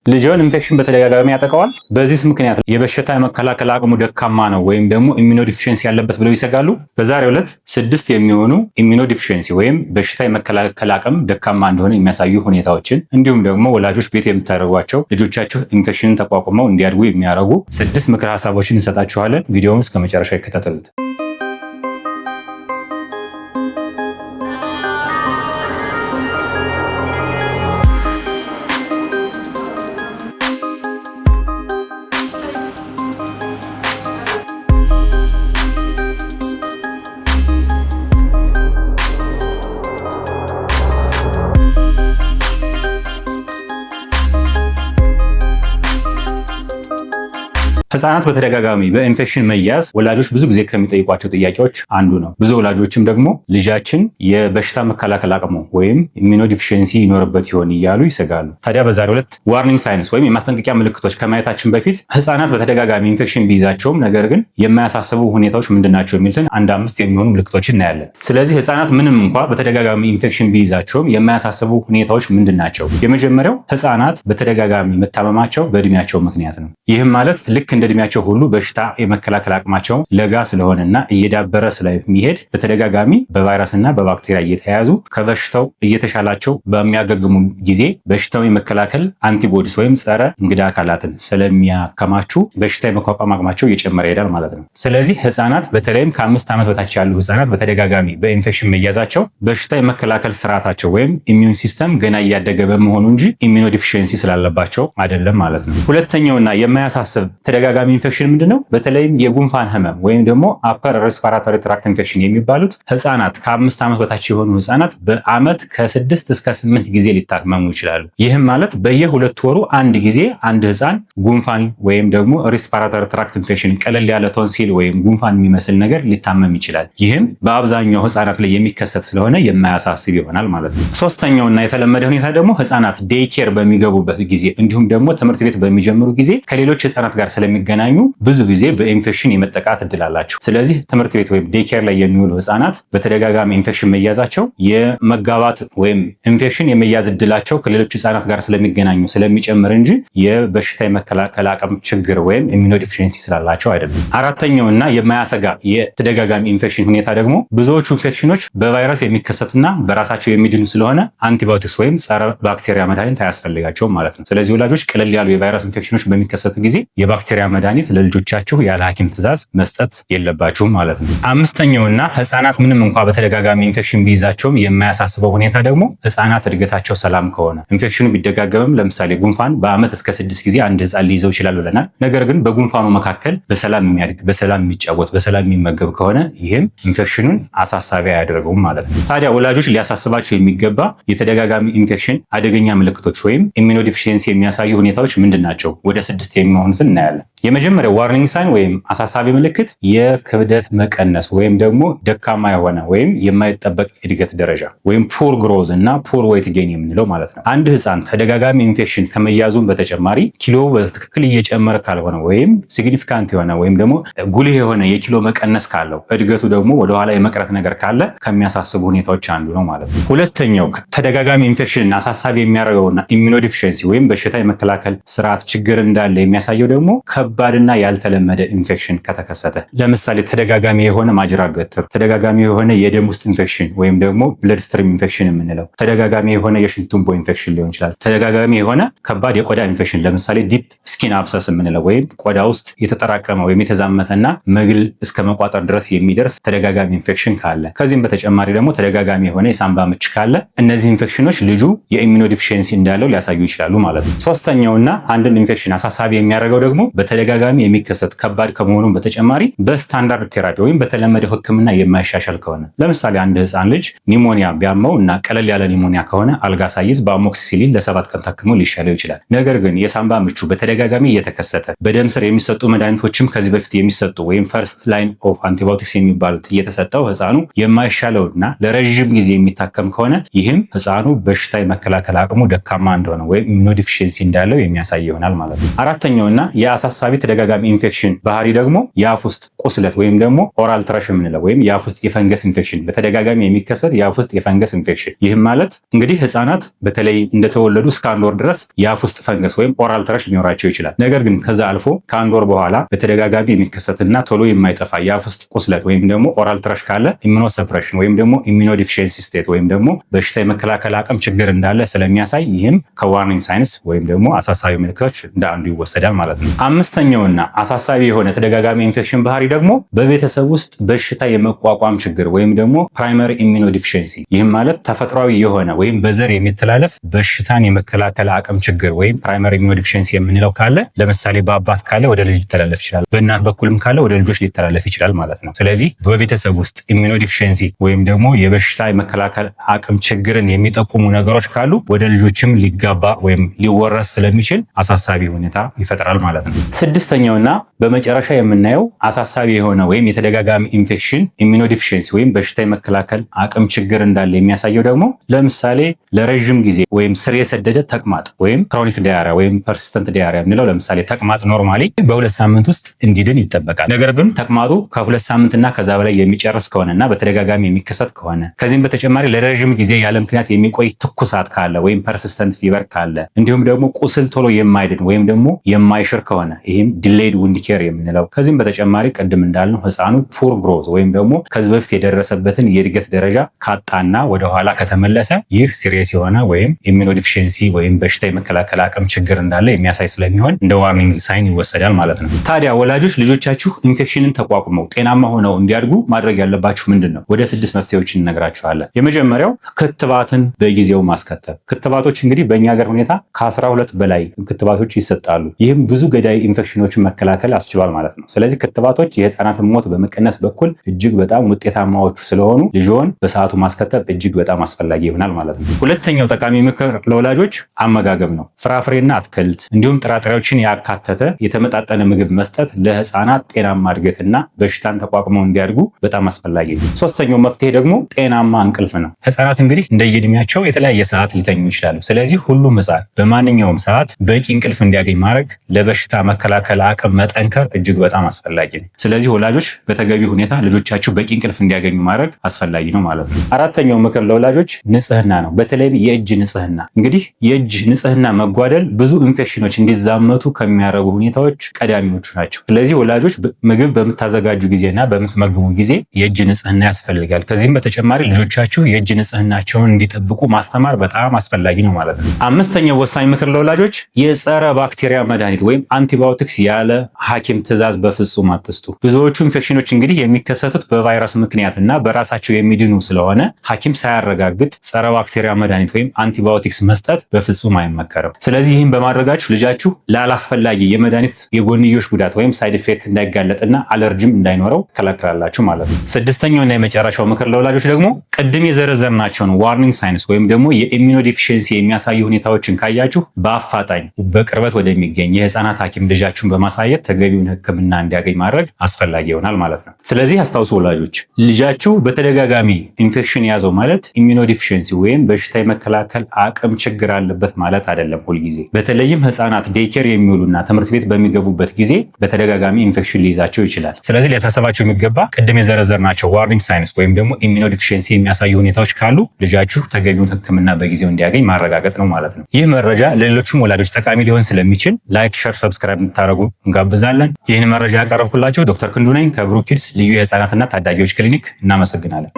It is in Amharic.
ልጅዎን ኢንፌክሽን በተደጋጋሚ ያጠቃዋል። በዚህ ምክንያት የበሽታ የመከላከል አቅሙ ደካማ ነው ወይም ደግሞ ኢሚኖዲፊሽንሲ ያለበት ብለው ይሰጋሉ። በዛሬው ዕለት 6 የሚሆኑ ኢሚኖዲፊሽንሲ ወይም በሽታ የመከላከል አቅም ደካማ እንደሆነ የሚያሳዩ ሁኔታዎችን እንዲሁም ደግሞ ወላጆች ቤት የምታደርጓቸው ልጆቻቸው ኢንፌክሽንን ተቋቁመው እንዲያድጉ የሚያደርጉ 6 ምክር ሀሳቦችን እንሰጣችኋለን። ቪዲዮውን እስከ መጨረሻ ይከታተሉት። ህፃናት በተደጋጋሚ በኢንፌክሽን መያዝ ወላጆች ብዙ ጊዜ ከሚጠይቋቸው ጥያቄዎች አንዱ ነው። ብዙ ወላጆችም ደግሞ ልጃችን የበሽታ መከላከል አቅሙ ወይም ኢሚኖዲፊሽንሲ ይኖርበት ይሆን እያሉ ይሰጋሉ። ታዲያ በዛሬው ዕለት ዋርኒንግ ሳይንስ ወይም የማስጠንቀቂያ ምልክቶች ከማየታችን በፊት ህፃናት በተደጋጋሚ ኢንፌክሽን ቢይዛቸውም ነገር ግን የማያሳስቡ ሁኔታዎች ምንድናቸው የሚሉትን 5 የሚሆኑ ምልክቶችን እናያለን። ስለዚህ ህፃናት ምንም እንኳ በተደጋጋሚ ኢንፌክሽን ቢይዛቸውም የማያሳስቡ ሁኔታዎች ምንድናቸው? የመጀመሪያው ህፃናት በተደጋጋሚ መታመማቸው በእድሜያቸው ምክንያት ነው። ይህም ማለት ልክ እንደ እድሜያቸው ሁሉ በሽታ የመከላከል አቅማቸው ለጋ ስለሆነና እየዳበረ ስለሚሄድ በተደጋጋሚ በቫይረስና በባክቴሪያ እየተያዙ ከበሽታው እየተሻላቸው በሚያገግሙ ጊዜ በሽታው የመከላከል አንቲቦዲስ ወይም ጸረ እንግዳ አካላትን ስለሚያከማቹ በሽታ የመቋቋም አቅማቸው እየጨመረ ይሄዳል ማለት ነው። ስለዚህ ህፃናት በተለይም ከ5 ዓመት በታች ያሉ ህፃናት በተደጋጋሚ በኢንፌክሽን መያዛቸው በሽታ የመከላከል ስርዓታቸው ወይም ኢሚዩን ሲስተም ገና እያደገ በመሆኑ እንጂ ኢሚኖዲፊሽንሲ ስላልባቸው አይደለም ማለት ነው። ሁለተኛውና የማያሳስብ ተደጋጋሚ ኢንፌክሽን ምንድነው? በተለይም የጉንፋን ህመም ወይም ደግሞ አፐር ሬስፒራቶሪ ትራክት ኢንፌክሽን የሚባሉት ህፃናት ከ5 ዓመት በታች የሆኑ ህፃናት በአመት ከ6 እስከ 8 ጊዜ ሊታመሙ ይችላሉ። ይህም ማለት በየ2 ወሩ አንድ ጊዜ አንድ ህፃን ጉንፋን ወይም ደግሞ ሬስፒራቶሪ ትራክት ኢንፌክሽን ቀለል ያለ ቶንሲል ወይም ጉንፋን የሚመስል ነገር ሊታመም ይችላል። ይህም በአብዛኛው ህፃናት ላይ የሚከሰት ስለሆነ የማያሳስብ ይሆናል ማለት ነው። ሶስተኛውና የተለመደ ሁኔታ ደግሞ ህፃናት ዴይ ኬር በሚገቡበት ጊዜ እንዲሁም ደግሞ ትምህርት ቤት በሚጀምሩ ጊዜ ከሌሎች ህፃናት ጋር ስለሚገናኙ ብዙ ጊዜ በኢንፌክሽን የመጠቃት እድል አላቸው። ስለዚህ ትምህርት ቤት ወይም ዴይኬር ላይ የሚውሉ ህፃናት በተደጋጋሚ ኢንፌክሽን መያዛቸው የመጋባት ወይም ኢንፌክሽን የመያዝ እድላቸው ከሌሎች ህፃናት ጋር ስለሚገናኙ ስለሚጨምር እንጂ የበሽታ የመከላከል አቅም ችግር ወይም ኢሚኖዲፊሽንሲ ስላላቸው አይደለም። አራተኛውና የማያሰጋ የተደጋጋሚ ኢንፌክሽን ሁኔታ ደግሞ ብዙዎቹ ኢንፌክሽኖች በቫይረስ የሚከሰቱና በራሳቸው የሚድኑ ስለሆነ አንቲባዮቲክስ ወይም ጸረ ባክቴሪያ መድኃኒት አያስፈልጋቸውም ማለት ነው። ስለዚህ ወላጆች ቀለል ያሉ የቫይረስ ኢንፌክሽኖች በሚከሰቱ ጊዜ የባክቴሪያ መድኃኒት ለልጆቻችሁ ያለ ሐኪም ትዕዛዝ መስጠት የለባችሁም ማለት ነው። አምስተኛውና ህፃናት ምንም እንኳ በተደጋጋሚ ኢንፌክሽን ቢይዛቸውም የማያሳስበው ሁኔታ ደግሞ ህፃናት እድገታቸው ሰላም ከሆነ ኢንፌክሽኑ ቢደጋገምም ለምሳሌ ጉንፋን በአመት እስከ 6 ጊዜ አንድ ህፃን ሊይዘው ይችላል ብለናል። ነገር ግን በጉንፋኑ መካከል በሰላም የሚያድግ፣ በሰላም የሚጫወት፣ በሰላም የሚመገብ ከሆነ ይህም ኢንፌክሽኑን አሳሳቢ አያደርገውም ማለት ነው። ታዲያ ወላጆች ሊያሳስባቸው የሚገባ የተደጋጋሚ ኢንፌክሽን አደገኛ ምልክቶች ወይም ኢሚኖዲፊሽንሲ የሚያሳዩ ሁኔታዎች ምንድን ናቸው? ወደ 6 የሚሆኑትን እናያለን። የመጀመሪያው ዋርኒንግ ሳይን ወይም አሳሳቢ ምልክት የክብደት መቀነስ ወይም ደግሞ ደካማ የሆነ ወይም የማይጠበቅ እድገት ደረጃ ወይም ፑር ግሮዝ እና ፑር ዌይት ጌን የምንለው ማለት ነው። አንድ ህፃን ተደጋጋሚ ኢንፌክሽን ከመያዙም በተጨማሪ ኪሎ በትክክል እየጨመረ ካልሆነ ወይም ሲግኒፊካንት የሆነ ወይም ደግሞ ጉልህ የሆነ የኪሎ መቀነስ ካለው እድገቱ ደግሞ ወደኋላ የመቅረት ነገር ካለ ከሚያሳስቡ ሁኔታዎች አንዱ ነው ማለት ነው። ሁለተኛው ተደጋጋሚ ኢንፌክሽን አሳሳቢ የሚያደርገውና ኢሚኖዲፊሽንሲ ወይም በሽታ የመከላከል ስርዓት ችግር እንዳለ የሚያሳየው ደግሞ ከባድና ያልተለመደ ኢንፌክሽን ከተከሰተ ለምሳሌ ተደጋጋሚ የሆነ ማጅራት ገትር፣ ተደጋጋሚ የሆነ የደም ውስጥ ኢንፌክሽን ወይም ደግሞ ብለድ ስትሪም ኢንፌክሽን የምንለው፣ ተደጋጋሚ የሆነ የሽንት ቱቦ ኢንፌክሽን ሊሆን ይችላል። ተደጋጋሚ የሆነ ከባድ የቆዳ ኢንፌክሽን ለምሳሌ ዲፕ ስኪን አብሰስ የምንለው ወይም ቆዳ ውስጥ የተጠራቀመ ወይም የተዛመተና መግል እስከ መቋጠር ድረስ የሚደርስ ተደጋጋሚ ኢንፌክሽን ካለ፣ ከዚህም በተጨማሪ ደግሞ ተደጋጋሚ የሆነ የሳምባ ምች ካለ እነዚህ ኢንፌክሽኖች ልጁ የኢሚኖዲፊሽንሲ እንዳለው ሊያሳዩ ይችላሉ ማለት ነው። ሶስተኛውና አንድን ኢንፌክሽን አሳሳቢ የሚያደርገው ደግሞ በተደጋጋሚ የሚከሰት ከባድ ከመሆኑም በተጨማሪ በስታንዳርድ ቴራፒ ወይም በተለመደው ሕክምና የማይሻሻል ከሆነ ለምሳሌ አንድ ህፃን ልጅ ኒሞኒያ ቢያመው እና ቀለል ያለ ኒሞኒያ ከሆነ አልጋ ሳይዝ በአሞክሲሲሊን ለ7 ቀን ታክሞ ሊሻለው ይችላል። ነገር ግን የሳምባ ምቹ በተደጋጋሚ እየተከሰተ በደም ስር የሚሰጡ መድኃኒቶችም ከዚህ በፊት የሚሰጡ ወይም ፈርስት ላይን ኦፍ አንቲባዮቲክስ የሚባሉት እየተሰጠው ህፃኑ የማይሻለውና ለረዥም ጊዜ የሚታከም ከሆነ ይህም ህፃኑ በሽታ የመከላከል አቅሙ ደካማ እንደሆነ ወይም ኢሚኖዲፊሽንሲ እንዳለው የሚያሳይ ይሆናል ማለት ነው። አራተኛውና የአሳሳቢ አሳሳቢ ተደጋጋሚ ኢንፌክሽን ባህሪ ደግሞ የአፍ ውስጥ ቁስለት ወይም ደግሞ ኦራል ትረሽ የምንለው ወይም የአፍ ውስጥ የፈንገስ ኢንፌክሽን፣ በተደጋጋሚ የሚከሰት የአፍ ውስጥ የፈንገስ ኢንፌክሽን። ይህም ማለት እንግዲህ ህፃናት በተለይ እንደተወለዱ እስከ 1 ወር ድረስ የአፍ ውስጥ ፈንገስ ወይም ኦራል ትረሽ ሊኖራቸው ይችላል። ነገር ግን ከዛ አልፎ ከ1 ወር በኋላ በተደጋጋሚ የሚከሰትና ቶሎ የማይጠፋ የአፍ ውስጥ ቁስለት ወይም ደግሞ ኦራል ትረሽ ካለ ኢሚኖሰፕሬሽን ወይም ደግሞ ኢሚኖዲፊሽንሲ ስቴት ወይም ደግሞ በሽታ የመከላከል አቅም ችግር እንዳለ ስለሚያሳይ ይህም ከዋርኒንግ ሳይንስ ወይም ደግሞ አሳሳቢ ምልክቶች እንደ አንዱ ይወሰዳል ማለት ነው። አምስተኛውና አሳሳቢ የሆነ ተደጋጋሚ ኢንፌክሽን ባህሪ ደግሞ በቤተሰብ ውስጥ በሽታ የመቋቋም ችግር ወይም ደግሞ ፕራይመሪ ኢሚኖዲፊሽንሲ። ይህም ማለት ተፈጥሯዊ የሆነ ወይም በዘር የሚተላለፍ በሽታን የመከላከል አቅም ችግር ወይም ፕራይመሪ ኢሚኖዲፊሽንሲ የምንለው ካለ ለምሳሌ በአባት ካለ ወደ ልጅ ሊተላለፍ ይችላል፣ በእናት በኩልም ካለ ወደ ልጆች ሊተላለፍ ይችላል ማለት ነው። ስለዚህ በቤተሰብ ውስጥ ኢሚኖዲፊሽንሲ ወይም ደግሞ የበሽታ የመከላከል አቅም ችግርን የሚጠቁሙ ነገሮች ካሉ ወደ ልጆችም ሊጋባ ወይም ሊወረስ ስለሚችል አሳሳቢ ሁኔታ ይፈጥራል ማለት ነው። ስድስተኛውና በመጨረሻ የምናየው አሳሳቢ የሆነ ወይም የተደጋጋሚ ኢንፌክሽን ኢሚኖዲፊሽንሲ ወይም በሽታ የመከላከል አቅም ችግር እንዳለ የሚያሳየው ደግሞ ለምሳሌ ለረዥም ጊዜ ወይም ስር የሰደደ ተቅማጥ ወይም ክሮኒክ ዳያሪያ ወይም ፐርሲስተንት ዳያሪያ የምንለው ለምሳሌ ተቅማጥ ኖርማሊ በ2 ሳምንት ውስጥ እንዲድን ይጠበቃል። ነገር ግን ተቅማጡ ከ2 ሳምንትና ከዛ በላይ የሚጨርስ ከሆነና በተደጋጋሚ የሚከሰት ከሆነ ከዚህም በተጨማሪ ለረዥም ጊዜ ያለ ምክንያት የሚቆይ ትኩሳት ካለ ወይም ፐርሲስተንት ፊቨር ካለ እንዲሁም ደግሞ ቁስል ቶሎ የማይድን ወይም ደግሞ የማይሽር ከሆነ ይህም ዲሌይድ ውንድ ኬር የምንለው። ከዚህም በተጨማሪ ቅድም እንዳልነው ህፃኑ ፑር ግሮዝ ወይም ደግሞ ከዚህ በፊት የደረሰበትን የእድገት ደረጃ ካጣና ወደኋላ ከተመለሰ ይህ ሲሪየስ የሆነ ወይም ኢሚኖዲፊሽንሲ ወይም በሽታ የመከላከል አቅም ችግር እንዳለ የሚያሳይ ስለሚሆን እንደ ዋርኒንግ ሳይን ይወሰዳል ማለት ነው። ታዲያ ወላጆች ልጆቻችሁ ኢንፌክሽንን ተቋቁመው ጤናማ ሆነው እንዲያድጉ ማድረግ ያለባችሁ ምንድን ነው? ወደ 6 መፍትሄዎችን እነግራችኋለን። የመጀመሪያው ክትባትን በጊዜው ማስከተብ። ክትባቶች እንግዲህ በእኛ ሀገር ሁኔታ ከ12 በላይ ክትባቶች ይሰጣሉ። ይህም ብዙ ገዳይ ኢንፌክሽኖችን መከላከል አስችሏል ማለት ነው። ስለዚህ ክትባቶች የህፃናትን ሞት በመቀነስ በኩል እጅግ በጣም ውጤታማዎቹ ስለሆኑ ልጅዎን በሰዓቱ ማስከተብ እጅግ በጣም አስፈላጊ ይሆናል ማለት ነው። ሁለተኛው ጠቃሚ ምክር ለወላጆች አመጋገብ ነው። ፍራፍሬና አትክልት እንዲሁም ጥራጥሬዎችን ያካተተ የተመጣጠነ ምግብ መስጠት ለህፃናት ጤናማ እድገትና በሽታን ተቋቁመው እንዲያድጉ በጣም አስፈላጊ ነው። ሶስተኛው መፍትሄ ደግሞ ጤናማ እንቅልፍ ነው። ህፃናት እንግዲህ እንደየእድሜያቸው የተለያየ ሰዓት ሊተኙ ይችላሉ። ስለዚህ ሁሉም ህፃን በማንኛውም ሰዓት በቂ እንቅልፍ እንዲያገኝ ማድረግ ለበሽታ መከላከል አቅም መጠንከር እጅግ በጣም አስፈላጊ ነው። ስለዚህ ወላጆች በተገቢ ሁኔታ ልጆቻቸው በቂ እንቅልፍ እንዲያገኙ ማድረግ አስፈላጊ ነው ማለት ነው። አራተኛው ምክር ለወላጆች ንጽህና ነው። በተለይም የእጅ ንጽህና። እንግዲህ የእጅ ንጽህና መጓደል ብዙ ኢንፌክሽኖች እንዲዛመቱ ከሚያደርጉ ሁኔታዎች ቀዳሚዎቹ ናቸው። ስለዚህ ወላጆች ምግብ በምታዘጋጁ ጊዜና በምትመግቡ ጊዜ የእጅ ንጽህና ያስፈልጋል። ከዚህም በተጨማሪ ልጆቻችሁ የእጅ ንጽህናቸውን እንዲጠብቁ ማስተማር በጣም አስፈላጊ ነው ማለት ነው። አምስተኛው ወሳኝ ምክር ለወላጆች የጸረ ባክቴሪያ መድኃኒት ወይም አንቲባዮቲክስ ያለ ሐኪም ትዕዛዝ በፍጹም አትስጡ። ብዙዎቹ ኢንፌክሽኖች እንግዲህ የሚከሰቱት በቫይረስ ምክንያትና በራሳቸው የሚድኑ ስለሆነ ሐኪም ሳያረጋግጥ ጸረ ባክቴሪያ መድኃኒት ወይም አንቲባዮቲክስ መስጠት በፍጹም አይመከርም። ስለዚህ ይህን በማድረጋችሁ ልጃችሁ ላላስፈላጊ የመድኃኒት የጎንዮሽ ጉዳት ወይም ሳይድ ኢፌክት እንዳይጋለጥና አለርጂም እንዳይኖረው ትከላከላላችሁ ማለት ነው። ስድስተኛውና የመጨረሻው ምክር ለወላጆች ደግሞ ቅድም የዘረዘርናቸውን ዋርኒንግ ሳይንስ ወይም ደግሞ የኢሚኖዲፊሽንሲ የሚያሳዩ ሁኔታዎችን ካያችሁ በአፋጣኝ በቅርበት ወደሚገኝ የህፃናት ሐኪም ልጃችሁን በማሳየት ተገቢውን ሕክምና እንዲያገኝ ማድረግ አስፈላጊ ይሆናል ማለት ነው። ስለዚህ አስታውሱ ወላጆች፣ ልጃችሁ በተደጋጋሚ ኢንፌክሽን ያዘው ማለት ኢሚኖዲፊሽንሲ ወይም በሽታ የመከላከል አቅም ችግር አለበት ማለት አይደለም። ሁልጊዜ በተለይም ህፃናት ዴይኬር የሚውሉና ትምህርት ቤት በሚገቡበት ጊዜ በተደጋጋሚ ኢንፌክሽን ሊይዛቸው ይችላል። ስለዚህ ሊያሳሰባቸው የሚገባ ቅድም የዘረዘርናቸው ዋርኒንግ ሳይንስ ወይም ደግሞ ኢሚኖዲፊሽንሲ የሚያሳዩ ሁኔታዎች ካሉ ልጃችሁ ተገቢውን ሕክምና በጊዜው እንዲያገኝ ማረጋገጥ ነው ማለት ነው። ይህ መረጃ ለሌሎችም ወላጆች ጠቃሚ ሊሆን ስለሚችል ላይክ፣ ሸር፣ ሰብስክራይብ እንድታደርጉ እንጋብዛለን። ይህን መረጃ ያቀረብኩላቸው ዶክተር ክንዱ ነኝ ከብሩክ ኪድስ ልዩ የህፃናትና ታዳጊዎች ክሊኒክ። እናመሰግናለን።